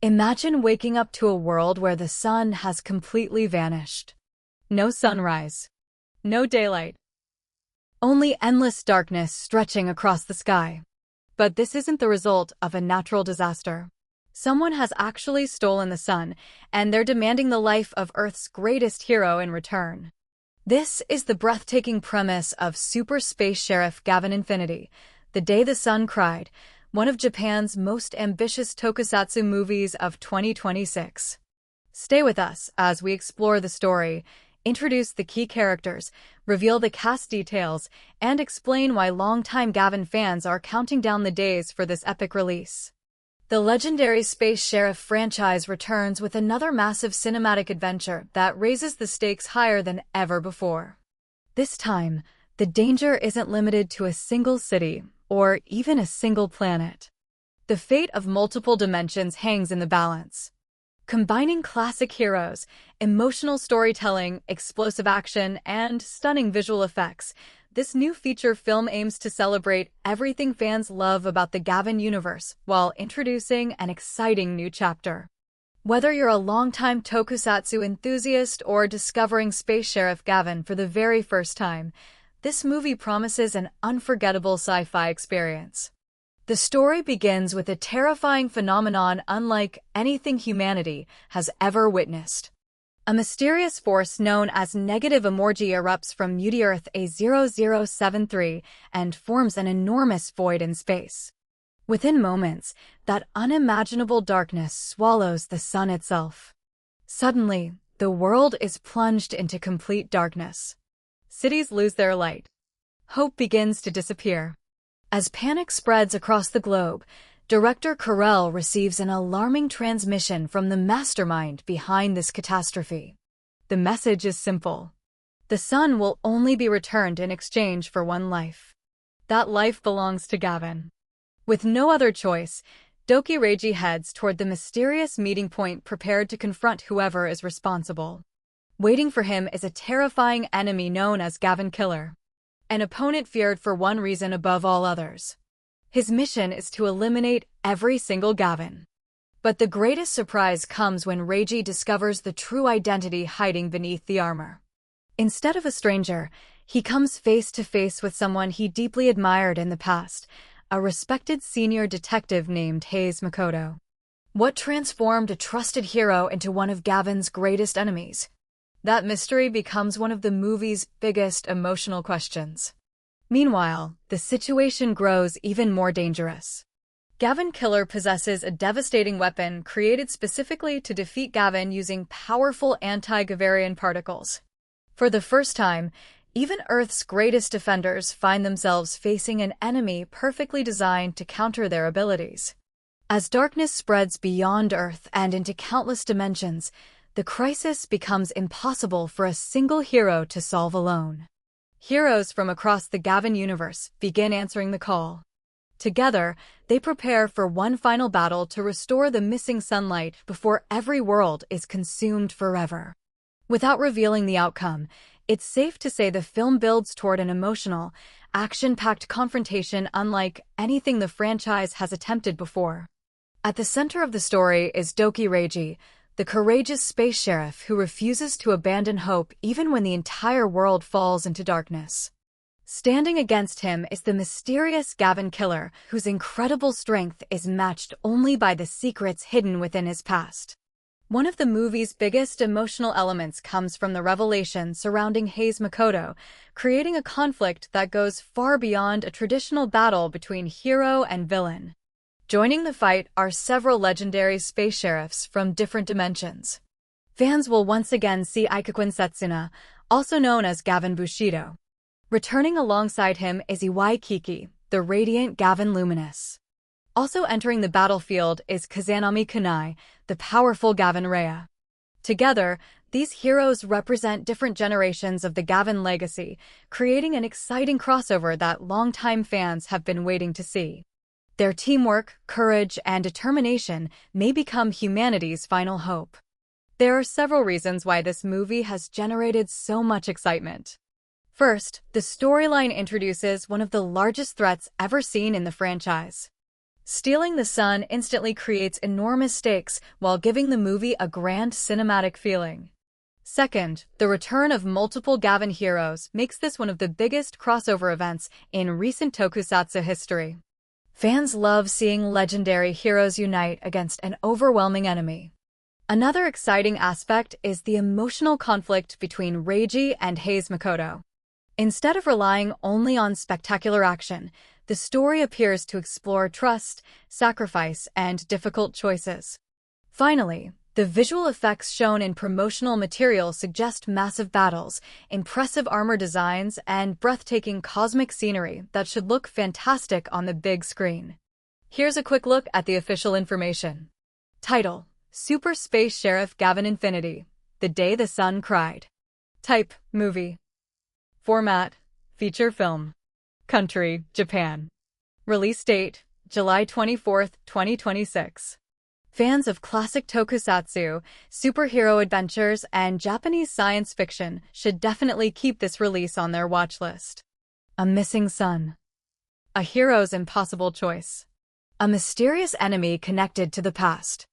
Imagine waking up to a world where the sun has completely vanished. No sunrise. No daylight. Only endless darkness stretching across the sky. But this isn't the result of a natural disaster. Someone has actually stolen the sun, and they're demanding the life of Earth's greatest hero in return. This is the breathtaking premise of Super Space Sheriff Gavan Infinity, The Day the Sun Cried, one of Japan's most ambitious tokusatsu movies of 2026. Stay with us as we explore the story, introduce the key characters, reveal the cast details, and explain why longtime Gavan fans are counting down the days for this epic release. The legendary Space Sheriff franchise returns with another massive cinematic adventure that raises the stakes higher than ever before. This time, the danger isn't limited to a single city or even a single planet. The fate of multiple dimensions hangs in the balance. Combining classic heroes, emotional storytelling, explosive action, and stunning visual effects, this new feature film aims to celebrate everything fans love about the Gavan universe while introducing an exciting new chapter. Whether you're a longtime tokusatsu enthusiast or discovering Space Sheriff Gavan for the very first time, this movie promises an unforgettable sci-fi experience. The story begins with a terrifying phenomenon unlike anything humanity has ever witnessed. A mysterious force known as negative Emorgi erupts from Earth A0073 and forms an enormous void in space. Within moments, that unimaginable darkness swallows the sun itself. Suddenly, the world is plunged into complete darkness. Cities lose their light. Hope begins to disappear. As panic spreads across the globe, Director Carell receives an alarming transmission from the mastermind behind this catastrophe. The message is simple. The sun will only be returned in exchange for one life. That life belongs to Gavan. With no other choice, Doki Reiji heads toward the mysterious meeting point prepared to confront whoever is responsible. Waiting for him is a terrifying enemy known as Gavan Killer, an opponent feared for one reason above all others. His mission is to eliminate every single Gavan. But the greatest surprise comes when Reiji discovers the true identity hiding beneath the armor. Instead of a stranger, he comes face to face with someone he deeply admired in the past, a respected senior detective named Hayes Makoto. What transformed a trusted hero into one of Gavan's greatest enemies? That mystery becomes one of the movie's biggest emotional questions. Meanwhile, the situation grows even more dangerous. Gavan Killer possesses a devastating weapon created specifically to defeat Gavan using powerful anti-Gavarian particles. For the first time, even Earth's greatest defenders find themselves facing an enemy perfectly designed to counter their abilities. As darkness spreads beyond Earth and into countless dimensions, the crisis becomes impossible for a single hero to solve alone. Heroes from across the Gavan universe begin answering the call. Together, they prepare for one final battle to restore the missing sunlight before every world is consumed forever. Without revealing the outcome, it's safe to say the film builds toward an emotional, action-packed confrontation unlike anything the franchise has attempted before. At the center of the story is Doki Reiji, the courageous space sheriff who refuses to abandon hope even when the entire world falls into darkness. Standing against him is the mysterious Gavan Killer, whose incredible strength is matched only by the secrets hidden within his past. One of the movie's biggest emotional elements comes from the revelation surrounding Hayes Makoto, creating a conflict that goes far beyond a traditional battle between hero and villain. Joining the fight are several legendary space sheriffs from different dimensions. Fans will once again see Ikakun Setsuna, also known as Gavan Bushido. Returning alongside him is Iwai Kiki, the radiant Gavan Luminous. Also entering the battlefield is Kazanami Kunai, the powerful Gavan Rhea. Together, these heroes represent different generations of the Gavan legacy, creating an exciting crossover that longtime fans have been waiting to see. Their teamwork, courage, and determination may become humanity's final hope. There are several reasons why this movie has generated so much excitement. First, the storyline introduces one of the largest threats ever seen in the franchise. Stealing the sun instantly creates enormous stakes while giving the movie a grand cinematic feeling. Second, the return of multiple Gavan heroes makes this one of the biggest crossover events in recent Tokusatsu history. Fans love seeing legendary heroes unite against an overwhelming enemy. Another exciting aspect is the emotional conflict between Reiji and Hayes Makoto. Instead of relying only on spectacular action, the story appears to explore trust, sacrifice, and difficult choices. Finally, the visual effects shown in promotional material suggest massive battles, impressive armor designs, and breathtaking cosmic scenery that should look fantastic on the big screen. Here's a quick look at the official information. Title: Super Space Sheriff Gavan Infinity, The Day the Sun Cried. Type: Movie. Format: Feature film. Country: Japan. Release date: July 24, 2026. Fans of classic tokusatsu, superhero adventures, and Japanese science fiction should definitely keep this release on their watch list. A missing sun. A hero's impossible choice. A mysterious enemy connected to the past.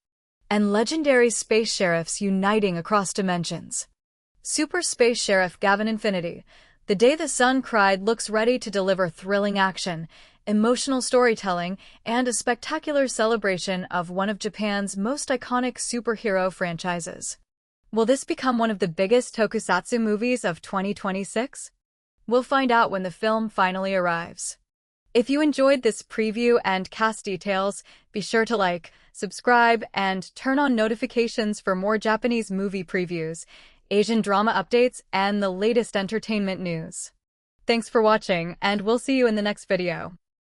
And legendary space sheriffs uniting across dimensions. Super Space Sheriff Gavan Infinity, The Day the Sun Cried looks ready to deliver thrilling action, emotional storytelling, and a spectacular celebration of one of Japan's most iconic superhero franchises. Will this become one of the biggest tokusatsu movies of 2026? We'll find out when the film finally arrives. If you enjoyed this preview and cast details, be sure to like, subscribe, and turn on notifications for more Japanese movie previews, Asian drama updates, and the latest entertainment news. Thanks for watching, and we'll see you in the next video.